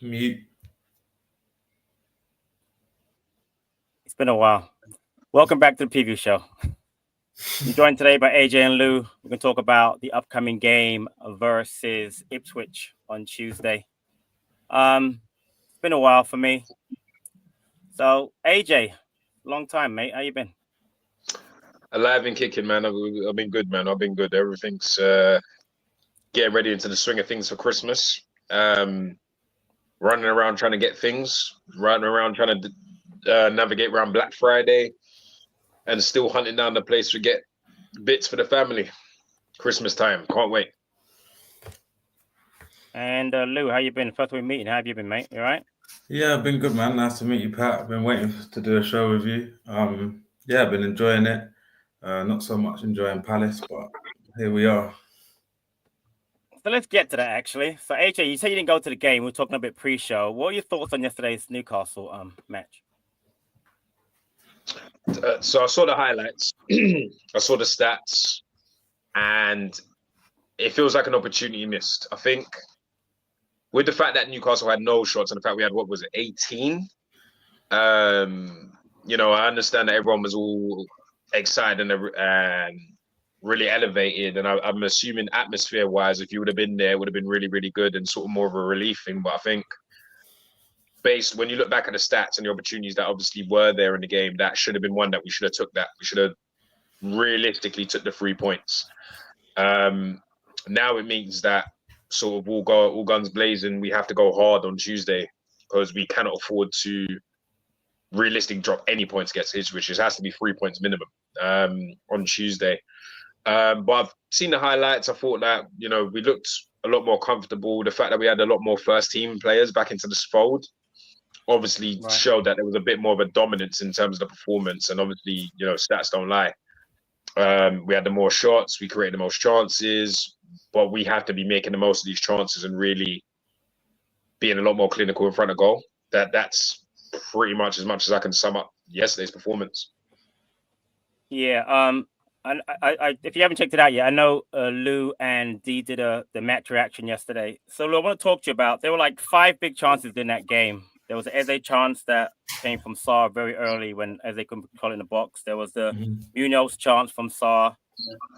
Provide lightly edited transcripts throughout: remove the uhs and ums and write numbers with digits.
Mute. It's been a while. Welcome back to the preview show. I'm joined today by AJ and Lou. We're going to talk about the upcoming game versus Ipswich on Tuesday. It's been a while for me. So, AJ, long time, mate. How you been? Alive and kicking, man. I've been good, man. I've been good. Everything's getting ready into the swing of things for Christmas. Running around trying to get things. Running around trying to navigate around Black Friday, and still hunting down the place to get bits for the family. Christmas time. Can't wait. And Lou, how you been? First we meeting. How have you been, mate? You all right? Yeah, I've been good, man. Nice to meet you, Pat. I've been waiting to do a show with you. Yeah, I've been enjoying it. Not so much enjoying Palace, but here we are. So let's get to that, actually. So, AJ, you said you didn't go to the game. We were talking a bit pre-show. What are your thoughts on yesterday's Newcastle match? So I saw the highlights. I saw the stats, and it feels like an opportunity missed. I think with the fact that Newcastle had no shots and the fact we had, 18? I understand that everyone was all excited and really elevated. And I'm assuming atmosphere-wise, if you would have been there, it would have been really, really good and sort of more of a relief thing. But I think when you look back at the stats and the opportunities that obviously were there in the game, that should have been one that we should have took that. We should have realistically took the 3 points. Now it means that sort of all guns blazing, we have to go hard on Tuesday because we cannot afford to realistically drop any points against Ipswich. It has to be 3 points minimum on Tuesday. But I've seen the highlights. I thought that, we looked a lot more comfortable. The fact that we had a lot more first team players back into this fold obviously showed that there was a bit more of a dominance in terms of the performance. And obviously, stats don't lie. We had the more shots, we created the most chances, but we have to be making the most of these chances and really being a lot more clinical in front of goal. That's pretty much as I can sum up yesterday's performance. Yeah. I if you haven't checked it out yet, I know Lou and Dee did the match reaction yesterday. So Lou, I want to talk to you about. There were like 5 big chances in that game. There was an Eze chance that came from Sarr very early when Eze couldn't control in the box. There was the Munoz chance from Sarr.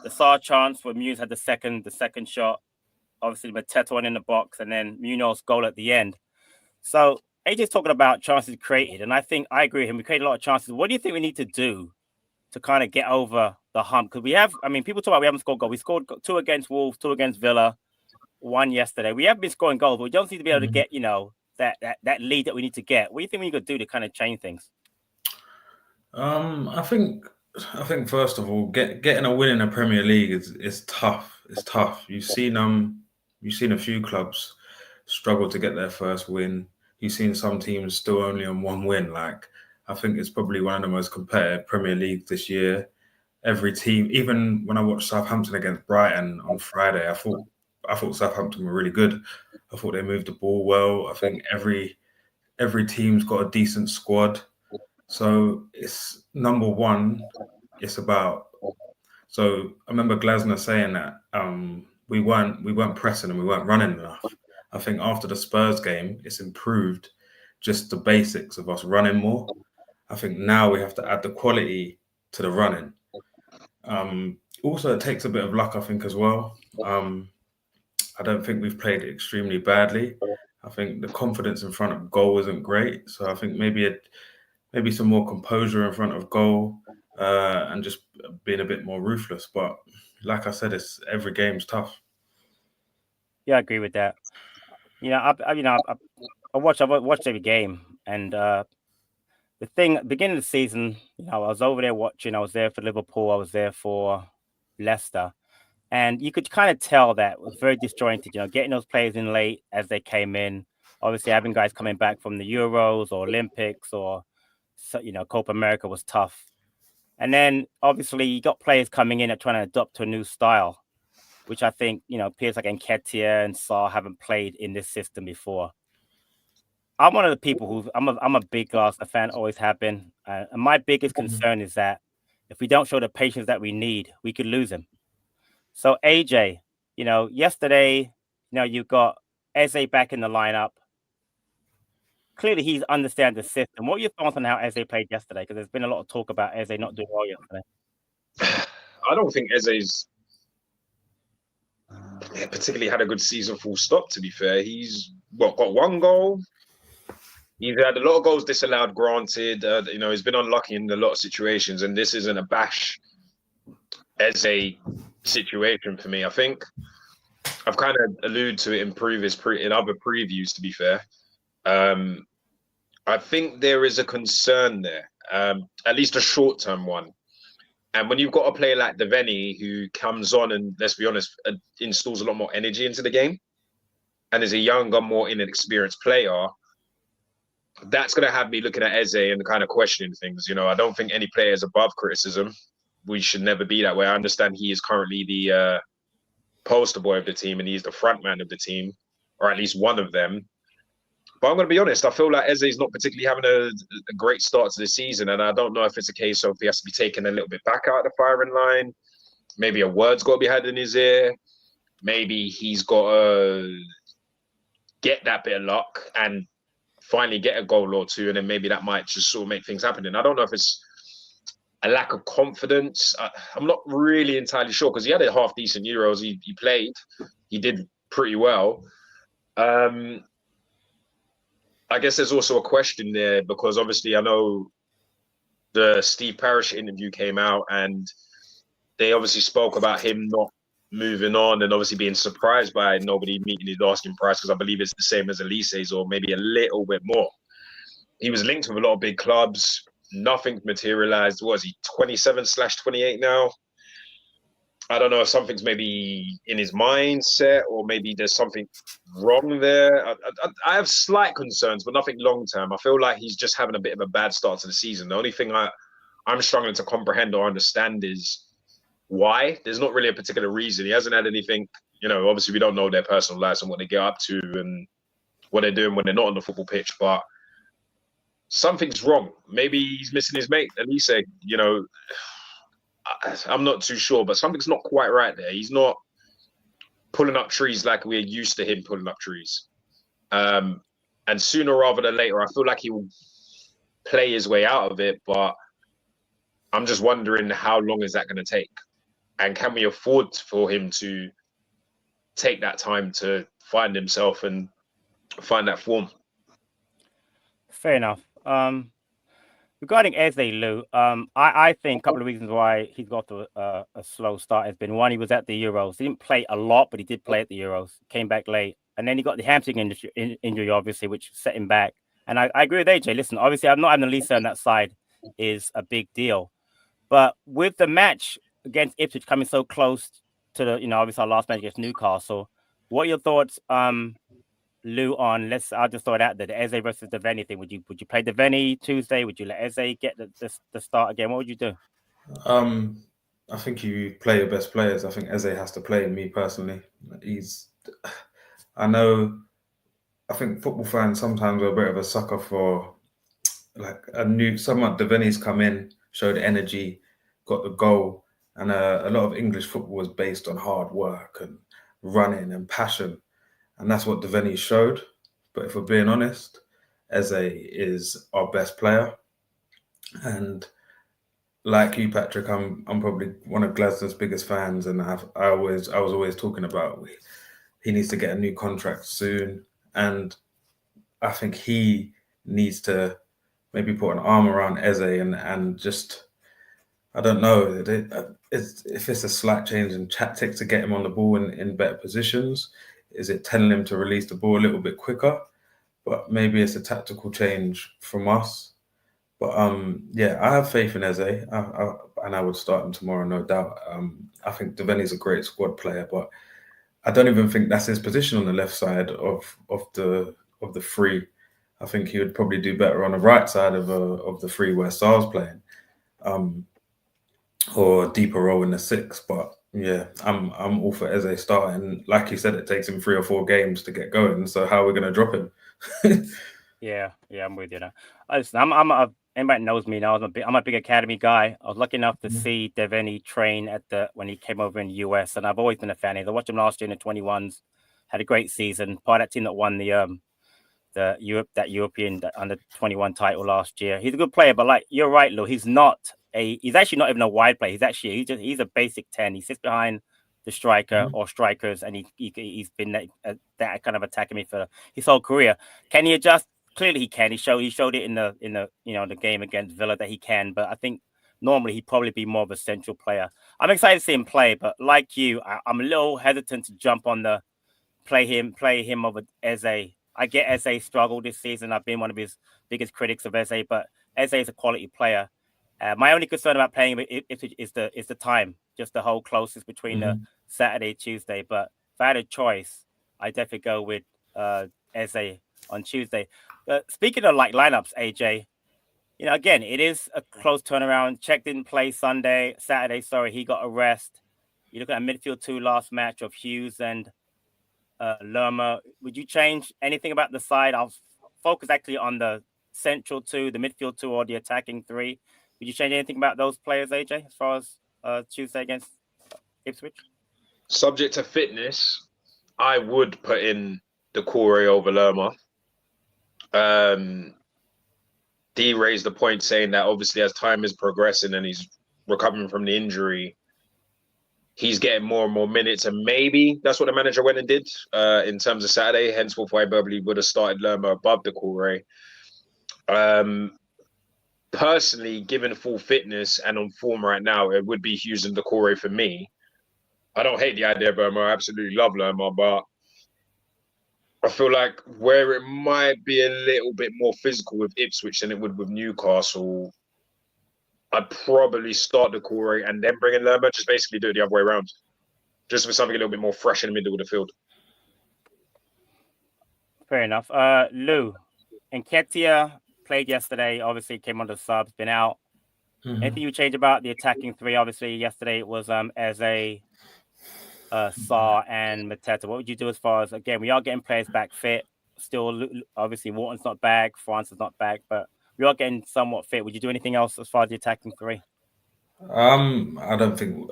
The Sarr chance where Munoz had the second shot. Obviously, Mateta one in the box, and then Munoz goal at the end. So AJ's talking about chances created, and I think I agree with him. We created a lot of chances. What do you think we need to do to kind of get over the hump? Because people talk about we haven't scored goals. We scored 2 against Wolves, 2 against Villa, 1 yesterday. We have been scoring goals, but we don't seem to be able to get, that lead that we need to get. What do you think we need to do to kind of change things? I think first of all, getting a win in the Premier League is tough. It's tough. You've seen a few clubs struggle to get their first win. You've seen some teams still only on 1 win. Like, I think it's probably one of the most competitive Premier Leagues this year. Every team, even when I watched Southampton against Brighton on Friday, I thought Southampton were really good. I thought they moved the ball well. I think every team's got a decent squad. So it's number one. It's about. So I remember Glasner saying that we weren't pressing and we weren't running enough. I think after the Spurs game, it's improved just the basics of us running more. I think now we have to add the quality to the running. Also, it takes a bit of luck, I think, as well. I don't think we've played extremely badly. I think the confidence in front of goal isn't great. So I think maybe some more composure in front of goal and just being a bit more ruthless. But like I said, every game's tough. Yeah, I agree with that. I watched every game, and the beginning of the season, I was over there watching. I was there for Liverpool. I was there for Leicester. And you could kind of tell that it was very disjointed, getting those players in late as they came in. Obviously, having guys coming back from the Euros or Olympics or, Copa America was tough. And then, obviously, you got players coming in and trying to adopt to a new style, which I think, players like Nketiah and Sarr haven't played in this system before. I'm one of the people I'm a big Arsenal fan, always have been. And my biggest concern is that if we don't show the patience that we need, we could lose him. So AJ, yesterday, you got Eze back in the lineup. clearly he understands the system. What are your thoughts on how Eze played yesterday? Because there's been a lot of talk about Eze not doing well yesterday. I don't think Eze's particularly had a good season full stop, to be fair. He's got one goal. He's had a lot of goals disallowed, granted. He's been unlucky in a lot of situations, and this isn't a bash Eze situation for me. I think I've kind of alluded to it in in other previews, to be fair. I think there is a concern there, at least a short-term one. And when you've got a player like Devaney who comes on and, let's be honest, installs a lot more energy into the game, and is a younger, more inexperienced player, that's going to have me looking at Eze and kind of questioning things. I don't think any player is above criticism. We should never be that way. I understand he is currently the poster boy of the team, and he's the front man of the team, or at least one of them. But I'm going to be honest, I feel like Eze is not particularly having a great start to the season, and I don't know if it's a case of he has to be taken a little bit back out of the firing line. Maybe a word's got to be had in his ear. Maybe he's got to get that bit of luck and finally get a goal or two, and then maybe that might just sort of make things happen. And I don't know if it's a lack of confidence. I'm not really entirely sure, because he had a half-decent Euros. He played. He did pretty well. I guess there's also a question there, because obviously I know the Steve Parish interview came out, and they obviously spoke about him not moving on and obviously being surprised by nobody meeting his asking price, because I believe it's the same as Elise's, or maybe a little bit more. He was linked with a lot of big clubs. Nothing's materialized. What is he, 27/28 now? I don't know if something's maybe in his mindset, or maybe there's something wrong there. I have slight concerns, but nothing long term. I feel like he's just having a bit of a bad start to the season. The only thing I'm struggling to comprehend or understand is why. There's not really a particular reason. He hasn't had anything, obviously we don't know their personal lives and what they get up to and what they're doing when they're not on the football pitch, but something's wrong. Maybe he's missing his mate, Elise. I'm not too sure, but something's not quite right there. He's not pulling up trees like we're used to him pulling up trees. And sooner rather than later, I feel like he will play his way out of it, but I'm just wondering, how long is that going to take? And can we afford for him to take that time to find himself and find that form? Fair enough. Regarding Eze, Lou, I think a couple of reasons why he's got a slow start has been, one, he was at the Euros. He didn't play a lot, but he did play at the Euros. Came back late. And then he got the hamstring injury, obviously, which set him back. And I agree with AJ. Listen, obviously, I'm not having Elisa on that side is a big deal. But with the match against Ipswich coming so close to the, obviously our last match against Newcastle, what are your thoughts, Lou, on, I'll just throw it out there, the Eze versus Devaney thing? Would you play Devaney Tuesday? Would you let Eze get the start again? What would you do? I think you play your best players. I think Eze has to play, me personally. I think football fans sometimes are a bit of a sucker for like someone. Devaney's come in, showed energy, got the goal, and a lot of English football is based on hard work and running and passion. And that's what Devaney showed. But if we're being honest, Eze is our best player. And like you, Patrick, I'm probably one of Glaston's biggest fans, and I was always talking about he needs to get a new contract soon, and I think he needs to maybe put an arm around Eze and just, I don't know, if it's a slight change in tactics to get him on the ball in better positions. Is it telling him to release the ball a little bit quicker? But maybe it's a tactical change from us. But I have faith in Eze, and I would start him tomorrow, no doubt. I think Devaney's a great squad player, but I don't even think that's his position on the left side of the three. I think he would probably do better on the right side of the three where Sar's playing, or a deeper role in the six. But yeah, I'm all for Eze starting. Like you said, it takes him 3 or 4 games to get going. So how are we going to drop him? Yeah, I'm with you now. Listen, anybody knows me now. I'm a big academy guy. I was lucky enough to see Devaney train when he came over in the US, and I've always been a fan of him. I watched him last year in the 21s. Had a great season. Part of that team that won the that European under 21 title last year. He's a good player, but like you're right, Lou. He's actually not even a wide player. He's a basic 10. He sits behind the striker or strikers, and he's been that kind of attacking midfielder his whole career. Can he adjust? Clearly, he can. He showed it in the the game against Villa that he can. But I think normally he'd probably be more of a central player. I'm excited to see him play, but like you, I'm a little hesitant to jump on the play him over Eze. I get Eze struggle this season. I've been one of his biggest critics of Eze, but Eze is a quality player. My only concern about playing him is the time, just the whole closest between the Saturday, Tuesday. But if I had a choice, I definitely go with Eze on Tuesday. Speaking of like lineups, AJ, again, it is a close turnaround. Czech didn't play Saturday. Sorry, he got a rest. You look at midfield 2 last match of Hughes and Lerma. Would you change anything about the side? I'll focus actually on the central 2, the midfield 2, or the attacking 3. Would you change anything about those players, AJ, as far as Tuesday against Ipswich? Subject to fitness, I would put in Doucouré over Lerma. D raised the point saying that obviously as time is progressing and he's recovering from the injury, he's getting more and more minutes, and maybe that's what the manager went and did in terms of Saturday. Henceforth, I probably would have started Lerma above Doucouré. Personally, given full fitness and on form right now, it would be Hughes and Doucouré for me. I don't hate the idea of Lerma. I absolutely love Lerma, but I feel like where it might be a little bit more physical with Ipswich than it would with Newcastle, I'd probably start Doucouré and then bring in Lerma, just basically do it the other way around. Just for something a little bit more fresh in the middle of the field. Fair enough. Lou, Nketiah played yesterday, obviously came on the subs, been out. Anything you change about the attacking 3? Obviously, yesterday it was Eze, Sarr, and Mateta. What would you do as far as, again, we are getting players back fit. Still, obviously, Wharton's not back, France is not back, but we are getting somewhat fit. Would you do anything else as far as the attacking 3? I don't think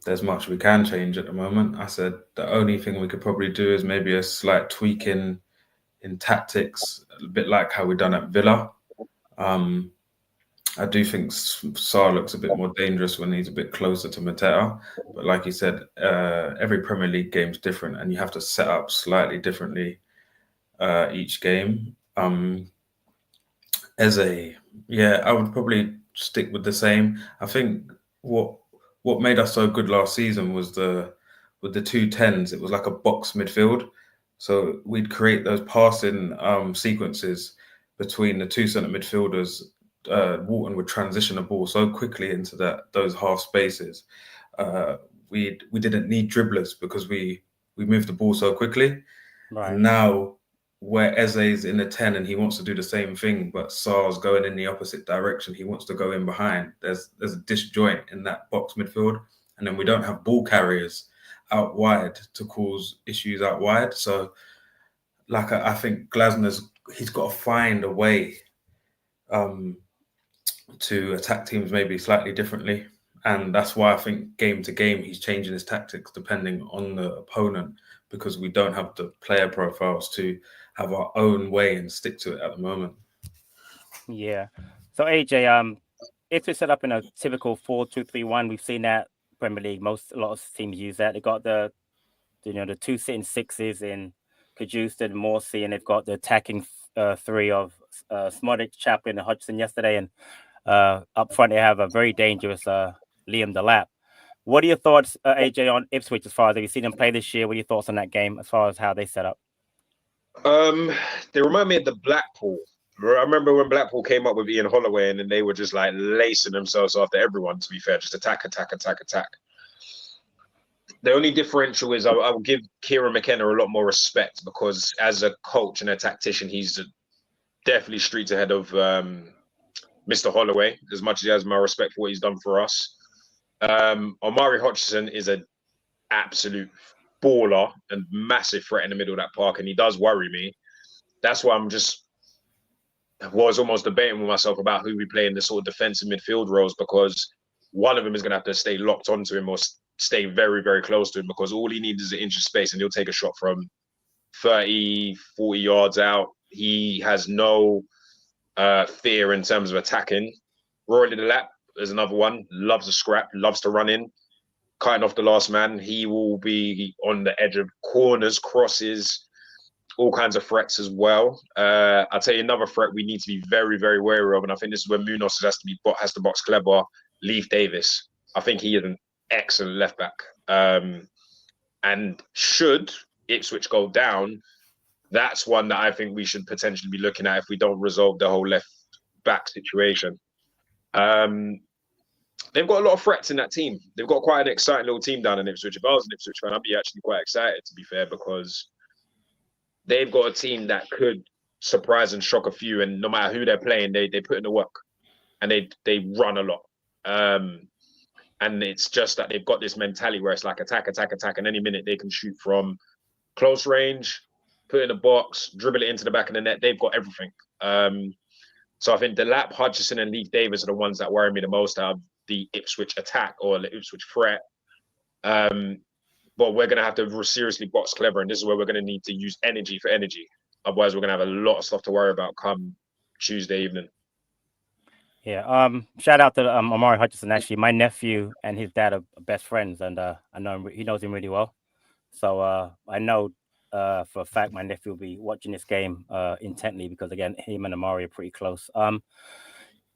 there's much we can change at the moment. I said the only thing we could probably do is maybe a slight tweak in tactics, a bit like how we done at Villa. I do think Sarr looks a bit more dangerous when he's a bit closer to Mateta. But like you said, every Premier League game is different, and you have to set up slightly differently each game. Eze, I would probably stick with the same. I think what made us so good last season was with the 2 10s. It was like a box midfield. So we'd create those passing sequences between the 2 centre midfielders. Wharton would transition the ball so quickly into those half spaces. We didn't need dribblers because we moved the ball so quickly. Right. And now where Eze's in the 10 and he wants to do the same thing, but Sarr's going in the opposite direction. He wants to go in behind. There's a disjoint in that box midfield, and then we don't have ball carriers out wide to cause issues out wide. So, like I think he's got to find a way to attack teams maybe slightly differently, and that's why I think game to game he's changing his tactics depending on the opponent, because we don't have the player profiles to have our own way and stick to it at the moment. Yeah. So AJ, if it's set up in a typical 4-2-3-1, we've seen that Premier League. A lot of teams use that. They got the 2 sitting 6s in Kajust and Morsey, and they've got the attacking 3 of Smodic, Chaplin, and Hodgson yesterday. And up front, they have a very dangerous Liam Delap. What are your thoughts, AJ, on Ipswich as far as have you seen them play this year? What are your thoughts on that game as far as how they set up? They remind me of the Blackpool. I remember when Blackpool came up with Ian Holloway and then they were just like lacing themselves after everyone, to be fair, just attack. The only differential is I will give Kieran McKenna a lot more respect, because as a coach and a tactician, he's definitely streets ahead of Mr. Holloway, as much as he has my respect for what he's done for us. Omari Hodgson is an absolute baller and massive threat in the middle of that park, and he does worry me. That's why was almost debating with myself about who we play in the sort of defensive midfield roles, because one of them is going to have to stay locked onto him or stay very, very close to him, because all he needs is an inch of space and he'll take a shot from 30, 40 yards out. He has no fear in terms of attacking. Rory Delap is another one. Loves to scrap, loves to run in, cutting off the last man. He will be on the edge of corners, crosses, all kinds of threats as well. I'll tell you another threat we need to be very, very wary of, and I think this is where Munoz has to box clever. Leif Davis. I think he is an excellent left back. And should Ipswich go down, that's one that I think we should potentially be looking at if we don't resolve the whole left back situation. They've got a lot of threats in that team. They've got quite an exciting little team down in Ipswich. If I was an Ipswich fan, I'd be actually quite excited, to be fair, because they've got a team that could surprise and shock a few. And no matter who they're playing, they put in the work and they run a lot. And it's just that they've got this mentality where it's like attack, and any minute they can shoot from close range, put in a box, dribble it into the back of the net. They've got everything. So I think Delap, Hutchison, and Leif Davis are the ones that worry me the most out of the Ipswich attack or the Ipswich threat. But we're going to have to seriously box clever, and this is where we're going to need to use energy for energy. Otherwise, we're going to have a lot of stuff to worry about come Tuesday evening. Yeah. Shout out to Omari Hutchison. Actually, my nephew and his dad are best friends, and I know him, he knows him really well. So I know for a fact my nephew will be watching this game intently because again, him and Omari are pretty close.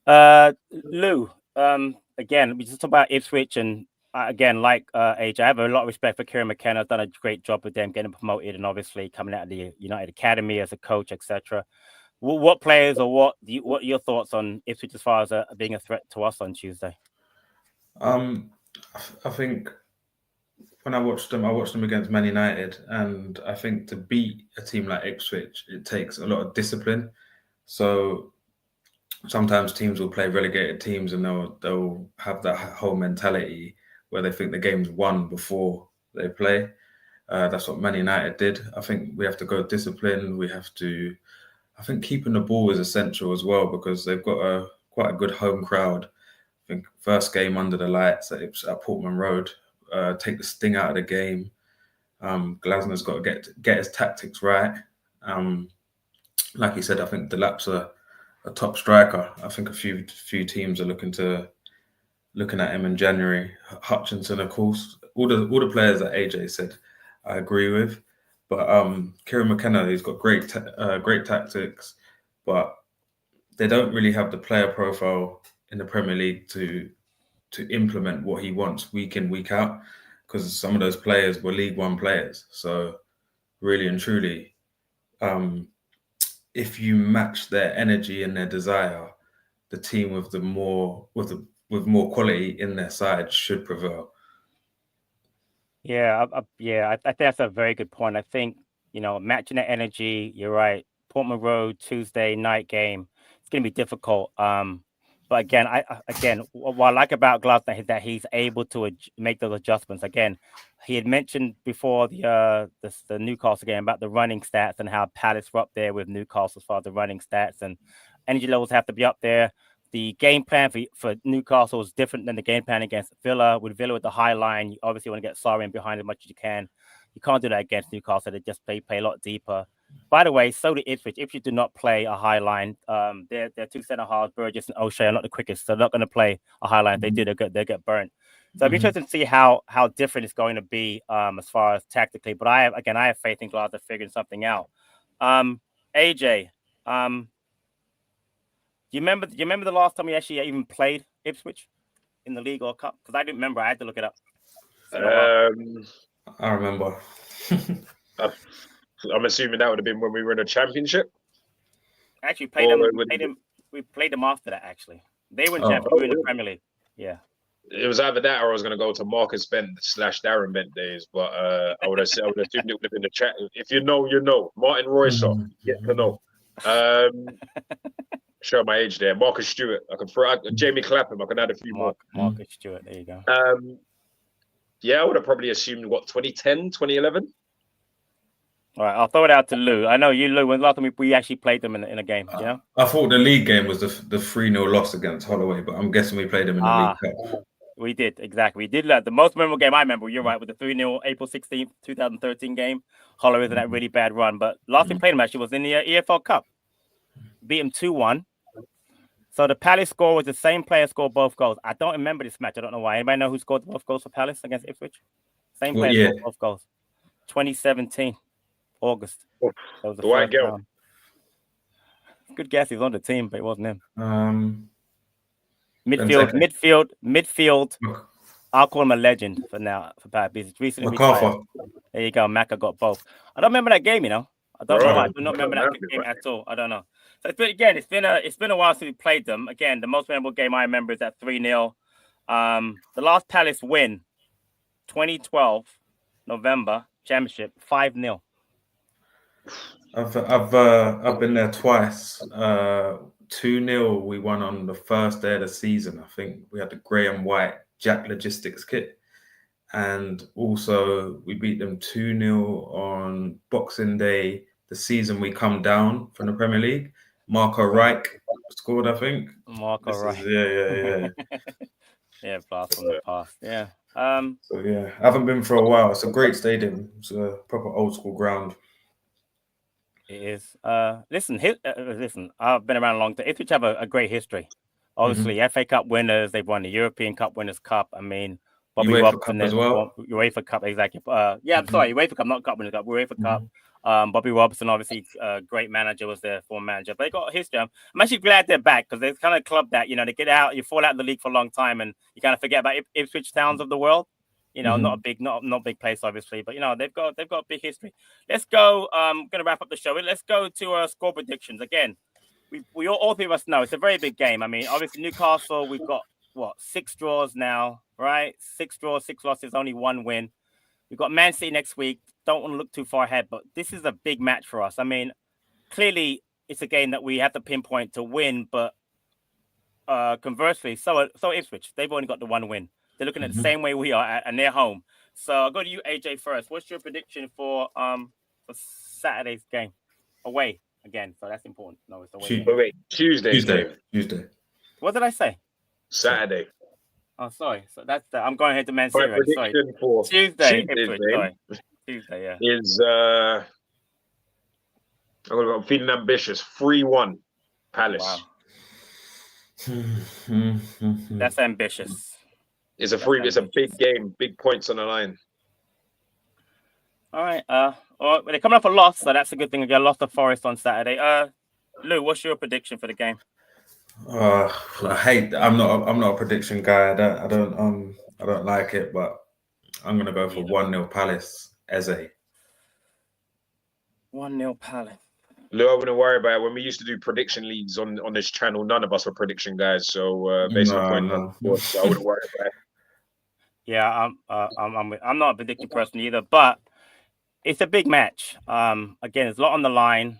Lou, again, we just talk about Ipswich, and again, like AJ, I have a lot of respect for Kieran McKenna. Done a great job with them getting promoted, and obviously coming out of the United Academy as a coach, etc. What players or what are your thoughts on Ipswich as far as being a threat to us on Tuesday? I think when I watched them against Man United, and I think to beat a team like Ipswich, it takes a lot of discipline. So sometimes teams will play relegated teams, and they'll have that whole mentality where they think the game's won before they play. That's what Man United did. I think we have to go discipline. I think keeping the ball is essential as well because they've got quite a good home crowd. I think first game under the lights at Portman Road, take the sting out of the game. Glasner's got to get his tactics right. Like you said, I think Delap's a top striker. I think a few teams are looking at him in January. Hutchinson, of course, all the players that AJ said, I agree with. But Kieran McKenna, he's got great tactics, but they don't really have the player profile in the Premier League to implement what he wants week in, week out, because some of those players were League One players. So really and truly, if you match their energy and their desire, the team with more quality in their side should prevail. Yeah, I think that's a very good point. I think, matching that energy, you're right. Portman Road, Tuesday night game, it's going to be difficult. But again, what I like about Glasner is that he's able to make those adjustments. Again, he had mentioned before the Newcastle game about the running stats and how Palace were up there with Newcastle as far as the running stats, and energy levels have to be up there. The game plan for Newcastle is different than the game plan against Villa. With Villa with the high line, you obviously want to get Sarri in behind as much as you can. You can't do that against Newcastle. They just play a lot deeper. By the way, so did Ipswich. Ipswich do not play a high line. Their two centre halves, Burgess and O'Shea, are not the quickest. So they're not going to play a high line. If they do, they get burnt. So I'm interested to see how different it's going to be as far as tactically. But I have faith in Glasner figuring something out. AJ, do you remember the last time we actually even played Ipswich in the league or cup? Because I didn't remember. I had to look it up. I remember. I'm assuming that would have been when we were in a championship. Actually, we played them after that. Actually, they were in championship. We were in the Premier League. Yeah. It was either that or I was going to go to Marcus Bent / Darren Bent days, but I would assume it would have been the chat. If you know, you know. Martin Roysoff, get to know. Show my age there. Marcus Stewart. I could throw Jamie Clapham. I could add a few more. Marcus Stewart. There you go. Yeah, I would have probably assumed 2010, 2011. All right, I'll throw it out to Lou. I know you, Lou. When last time we actually played them in a game, you know? I thought the league game was the 3-0 loss against Holloway, but I'm guessing we played them in the League Cup. We did, exactly. We did that. The most memorable game I remember, you're right, with the 3-0 April 16th, 2013 game. Holloway was in that really bad run. But last time we played them actually was in the EFL Cup. beat them 2-1. So the Palace score was the same player scored both goals. I don't remember this match. I don't know why. Anybody know who scored both goals for Palace against Ipswich? Same player scored both goals. 2017, August. Oh, that was the white first girl. round. Good guess. He was on the team, but it wasn't him. Midfield. I'll call him a legend for now. For Pat, he's recently retired. There you go. Macca got both. I don't remember that game. I don't know why. I do not remember that game at all. I don't know. So it's been a while since we played them. Again, the most memorable game I remember is that 3-0. The last Palace win, 2012, November Championship, 5-0. I've been there twice. 2-0 we won on the first day of the season. I think we had the grey and white Jack Logistics kit. And also we beat them 2-0 on Boxing Day, the season we come down from the Premier League. Marco Reich scored, I think. Marco Reich. Yeah. Yeah, blast from the past. Yeah. So yeah, I haven't been for a while. It's a great stadium. It's a proper old school ground. It is. Listen. I've been around a long time. Ipswich have a great history. Obviously, FA Cup winners. They've won the European Cup Winners' Cup. I mean, Bobby UEFA Robson Cup as well. UEFA Cup, exactly. I'm sorry, UEFA Cup, not Cup Winners' Cup. UEFA Cup. Bobby Robson, obviously, great manager, was their former manager. But they got a history. I'm actually glad they're back because they're kind of club that they get out, you fall out of the league for a long time, and you kind of forget about Ipswich Towns of the world. Not big place, obviously, but they've got a big history. Let's go. I'm gonna wrap up the show. Let's go to score predictions again. We all three of us know it's a very big game. I mean, obviously Newcastle, we've got 6 draws now, right? 6 draws, 6 losses, only 1 win. We've got Man City next week. Don't want to look too far ahead, but this is a big match for us. I mean, clearly it's a game that we have to pinpoint to win, but conversely, so Ipswich, they've only got the 1 win. They're looking at the same way we are, and they're home. So I'll go to you, AJ, first. What's your prediction for Saturday's game? Away again, so that's important. No, it's away. Wait, Tuesday. What did I say? Saturday. Oh, sorry. So I'm going ahead to Man City. My prediction for Tuesday, yeah. Is I'm feeling ambitious. 3-1 Palace. Wow. That's ambitious. It's a big game, big points on the line. All right. They're coming off a loss, so that's a good thing. Again, lost to Forest on Saturday. Lou, what's your prediction for the game? I'm not a prediction guy. I don't like it, but I'm gonna go for 1-0 Palace. Eze. 1-0 Palace. Lou, I wouldn't worry about it. When we used to do prediction leagues on this channel, none of us were prediction guys. So based on point, so I wouldn't worry about it. Yeah, I'm not a predicting person either, but it's a big match. Again, there's a lot on the line.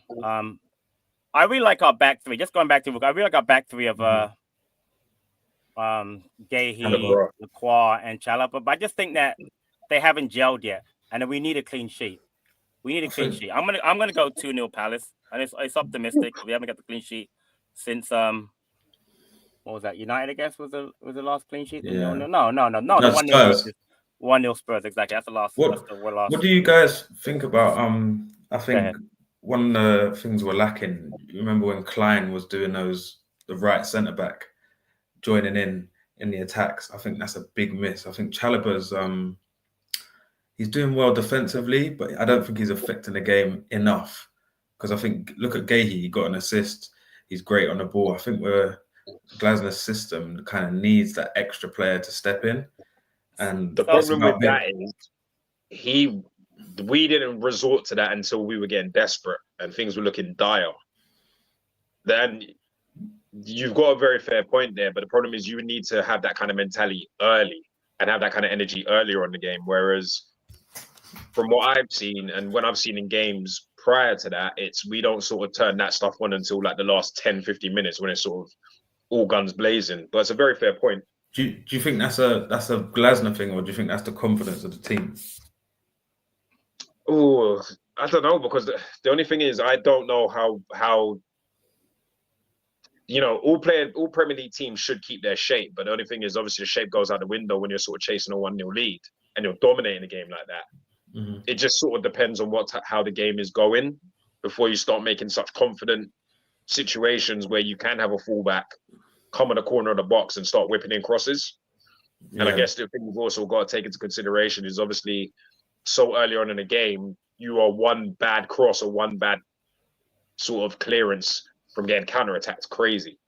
I really like our back three. Just going back to, I really like our back three of Gahey, Lacroix, and Chalobah. But I just think that they haven't gelled yet, and we need a clean sheet. I'm gonna go 2-0 Palace, and it's optimistic. We haven't got the clean sheet since what was that? United, I guess, was the last clean sheet. Yeah. No. The 1-0 Spurs, exactly. That's the last. What do you guys think about? I think one of the things we're lacking. You remember when Klein was doing the right centre back, joining in the attacks. I think that's a big miss. I think Chalobah's he's doing well defensively, but I don't think he's affecting the game enough. Because I think, look at Gahey, he got an assist. He's great on the ball. I think Glasner's system kind of needs that extra player to step in. And the problem with that is we didn't resort to that until we were getting desperate and things were looking dire. Then you've got a very fair point there, but the problem is you would need to have that kind of mentality early and have that kind of energy earlier on the game. Whereas from what I've seen and when I've seen in games prior to that, we don't sort of turn that stuff on until like the last 10, 15 minutes when it's sort of all guns blazing. But it's a very fair point. Do you think that's a Glasner thing, or do you think that's the confidence of the team? Oh, I don't know, because the only thing is I don't know how all Premier League teams should keep their shape, but the only thing is obviously the shape goes out the window when you're sort of chasing a 1-0 lead and you're dominating a game like that. Mm-hmm. It just sort of depends on how the game is going before you start making such confident situations where you can have a fullback come in the corner of the box and start whipping in crosses. And I guess the thing we've also got to take into consideration is obviously so early on in the game, you are one bad cross or one bad sort of clearance from getting counterattacked crazy.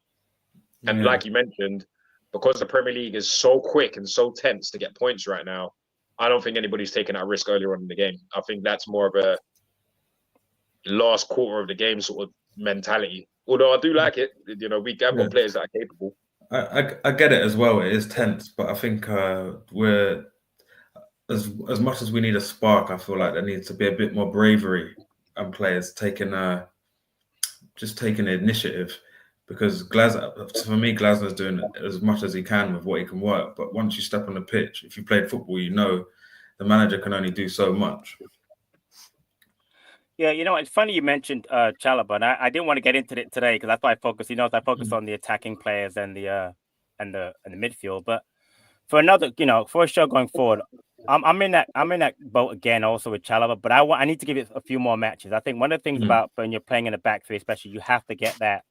And like you mentioned, because the Premier League is so quick and so tense to get points right now, I don't think anybody's taking that risk earlier on in the game. I think that's more of a last quarter of the game sort of mentality. Although I do like it, you know, we have got players that are capable. I get it as well. It is tense, but I think we're as much as we need a spark. I feel like there needs to be a bit more bravery and players taking the initiative. Because for me, Glasner's doing as much as he can with what he can work. But once you step on the pitch, if you played football, you know the manager can only do so much. Yeah, you know, it's funny you mentioned Chalobah, and I didn't want to get into it today because that's why I focus. You know, I focus on the attacking players and the midfield. But for another, you know, for a show going forward, I'm in that boat again, also with Chalobah. But I need to give it a few more matches. I think one of the things about when you're playing in a back three, especially, you have to get that.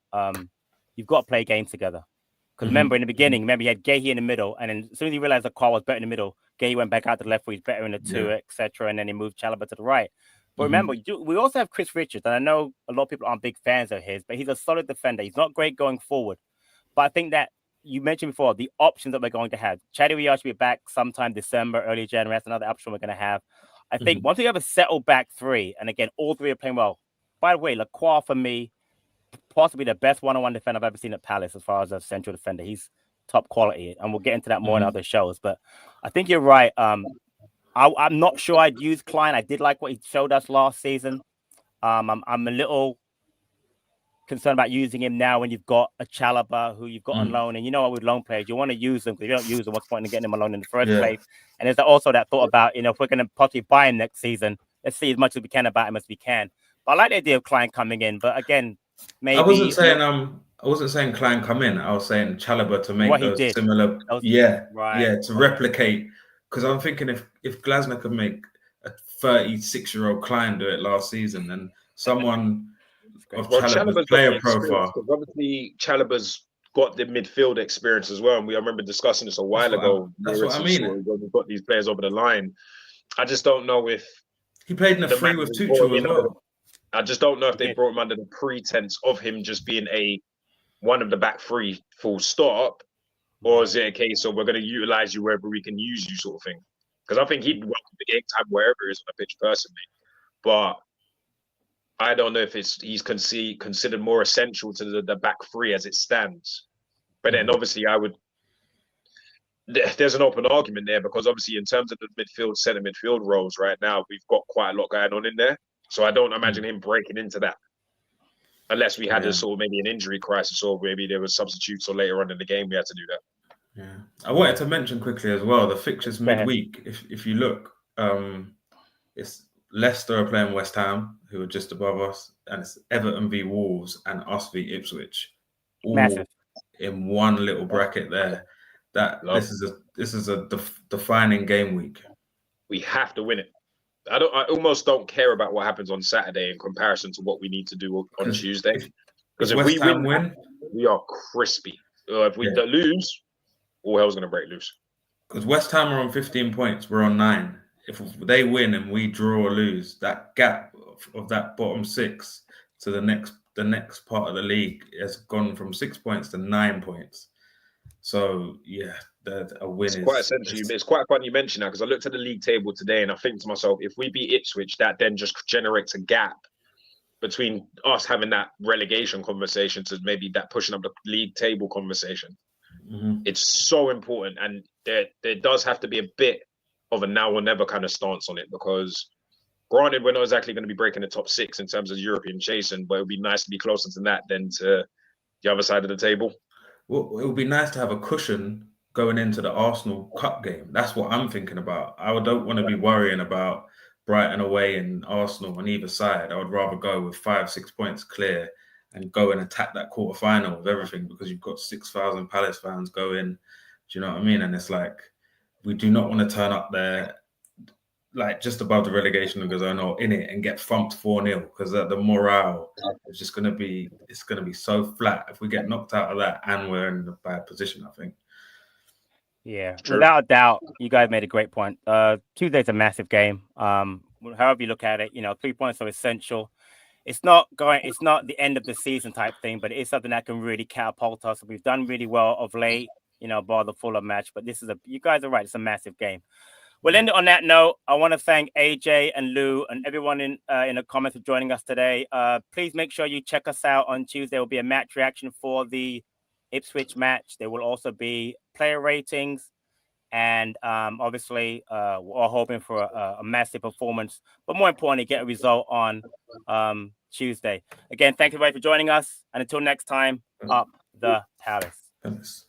You've got to play games together. Because remember, in the beginning, you had Gahey in the middle, and then as soon as he realized the call was better in the middle, Gahey went back out to the left where he's better in the two, etc., and then he moved Chalobah to the right. But remember, we also have Chris Richards, and I know a lot of people aren't big fans of his, but he's a solid defender. He's not great going forward. But I think that you mentioned before, the options that we're going to have. Chadwick should be back sometime December, early January. That's another option we're going to have. I think once we have a settled back three, and again, all three are playing well. By the way, Lacroix, for me, possibly the best one-on-one defender I've ever seen at Palace as far as a central defender. He's top quality, and we'll get into that more in other shows. But I think you're right. I'm not sure I'd use Klein. I did like what he showed us last season. I'm a little concerned about using him now when you've got a Chalobah who you've got on loan. And you know what, with loan players, you want to use them because if you don't use them, what's the point in getting them on loan in the first place? And there's also that thought about, you know, if we're going to possibly buy him next season, let's see as much as we can about him as we can. But I like the idea of Klein coming in. But again, maybe I wasn't saying Klein come in. I was saying Chalobah to make those similar, to replicate. Because I'm thinking if Glasner could make a 36-year-old Klein do it last season, then someone of Chalobah's player profile. Obviously, Chalobah's got the midfield experience as well, and I remember discussing this a while ago. That's what I mean. When we've got these players over the line, I just don't know if he played in a free with Tuchel as well. I just don't know if they brought him under the pretense of him just being one of the back three full stop, or is it a case of we're going to utilize you wherever we can use you sort of thing? Because I think he'd welcome the game time wherever he is on the pitch personally. But I don't know if he's considered more essential to the back three as it stands. But then obviously there's an open argument there because obviously in terms of the midfield, centre midfield roles right now, we've got quite a lot going on in there. So I don't imagine him breaking into that unless we had a sort of maybe an injury crisis or maybe there was substitutes or later on in the game we had to do that. Yeah, I wanted to mention quickly as well the fixtures midweek. If you look, it's Leicester are playing West Ham, who are just above us, and it's Everton v Wolves and us v Ipswich, all in one little bracket there. This is a defining game week. We have to win it. I almost don't care about what happens on Saturday in comparison to what we need to do on Tuesday. Because if we win, we are crispy. If we lose, all hell's going to break loose. Because West Ham are on 15 points, we're on 9. If they win and we draw or lose, that gap of that bottom 6 to the next part of the league has gone from 6 points to 9 points. So a win is quite essential. It's quite funny you mention that because I looked at the league table today and I think to myself, if we beat Ipswich, that then just generates a gap between us having that relegation conversation to maybe that pushing up the league table conversation. It's so important, and there does have to be a bit of a now or never kind of stance on it because granted we're not exactly going to be breaking the top 6 in terms of European chasing, but it would be nice to be closer to that than to the other side of the table. Well, it would be nice to have a cushion going into the Arsenal Cup game. That's what I'm thinking about. I don't want to be worrying about Brighton away and Arsenal on either side. I would rather go with 5-6 points clear and go and attack that quarterfinal with everything because you've got 6,000 Palace fans going. Do you know what I mean? And it's like, we do not want to turn up there like just above the relegation zone or in it and get thumped 4-0 because the morale is just going to be so flat if we get knocked out of that and we're in a bad position, I think. Yeah, True. without a doubt, you guys made a great point. Tuesday's a massive game. However you look at it, 3 points are essential. It's not the end of the season type thing, but it is something that can really catapult us. We've done really well of late, bar the Fulham match, but you guys are right. It's a massive game. We'll end it on that note. I want to thank AJ and Lou and everyone in the comments for joining us today. Please make sure you check us out on Tuesday. There will be a match reaction for the Ipswich match. There will also be player ratings. And obviously, we're hoping for a massive performance, but more importantly, get a result on Tuesday. Again, thank you everybody for joining us. And until next time, up the Palace. Thanks.